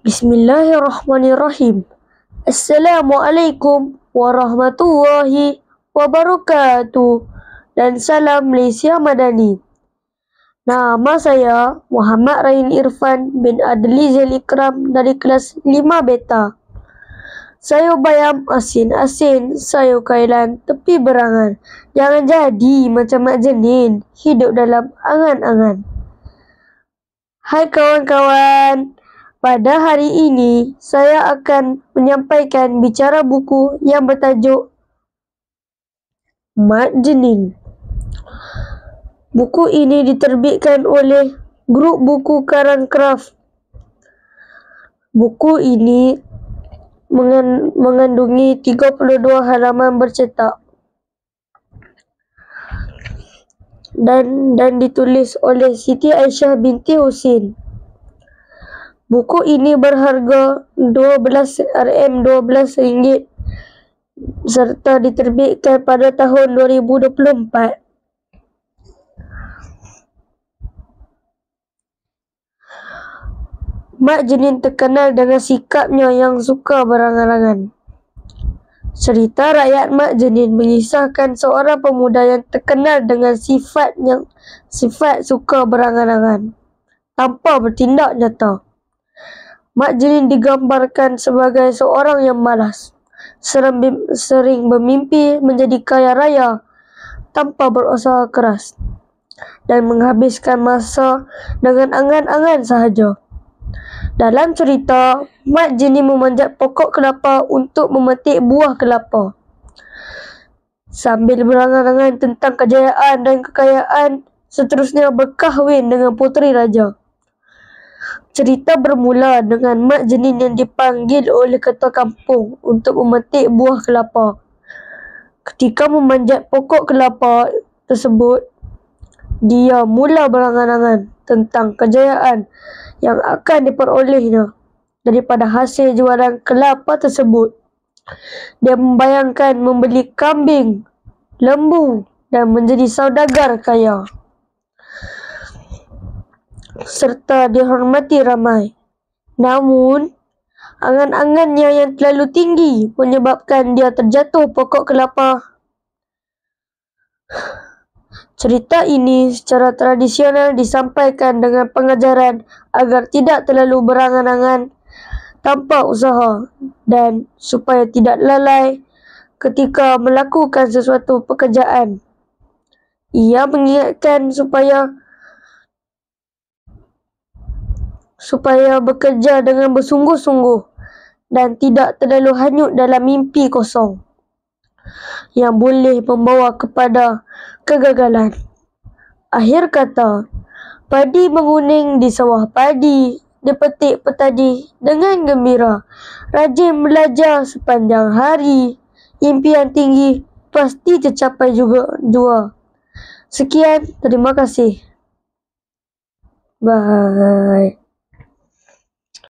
Bismillahirrahmanirrahim. Assalamualaikum warahmatullahi wabarakatuh. Dan salam Malaysia Madani. Nama saya Muhammad Rain Irfan bin Adli Zail Ikram dari kelas 5 beta. Sayur bayam asin-asin, sayur kailan tepi berangan. Jangan jadi macam Mak Jenin, hidup dalam angan-angan. Hai kawan-kawan, pada hari ini saya akan menyampaikan bicara buku yang bertajuk Mak Jenin. Buku ini diterbitkan oleh Grup Buku Karang Kraft. Buku ini mengandungi 32 halaman bercetak dan ditulis oleh Siti Aisyah binti Husin. Buku ini berharga RM12 serta diterbitkan pada tahun 2024. Mak Jenin terkenal dengan sikapnya yang suka berangan-angan. Cerita rakyat Mak Jenin mengisahkan seorang pemuda yang terkenal dengan sifat suka berangan-angan tanpa bertindak nyata. Mak Jenin digambarkan sebagai seorang yang malas, sering bermimpi menjadi kaya raya tanpa berusaha keras, dan menghabiskan masa dengan angan-angan sahaja. Dalam cerita, Mak Jenin memanjat pokok kelapa untuk memetik buah kelapa. Sambil berangan-angan tentang kejayaan dan kekayaan, seterusnya berkahwin dengan puteri raja. Cerita bermula dengan Mak Jenin yang dipanggil oleh ketua kampung untuk memetik buah kelapa. Ketika memanjat pokok kelapa tersebut, dia mula berangan-angan tentang kejayaan yang akan diperolehnya daripada hasil jualan kelapa tersebut. Dia membayangkan membeli kambing, lembu dan menjadi saudagar kaya, serta dihormati ramai. Namun, angan-angannya yang terlalu tinggi menyebabkan dia terjatuh pokok kelapa. Cerita ini secara tradisional disampaikan dengan pengajaran agar tidak terlalu berangan-angan tanpa usaha dan supaya tidak lalai ketika melakukan sesuatu pekerjaan. Ia mengingatkan supaya bekerja dengan bersungguh-sungguh dan tidak terlalu hanyut dalam mimpi kosong yang boleh membawa kepada kegagalan. Akhir kata, padi menguning di sawah padi, dipetik petani dengan gembira. Rajin belajar sepanjang hari, impian tinggi pasti tercapai juga. Sekian, terima kasih. Bye.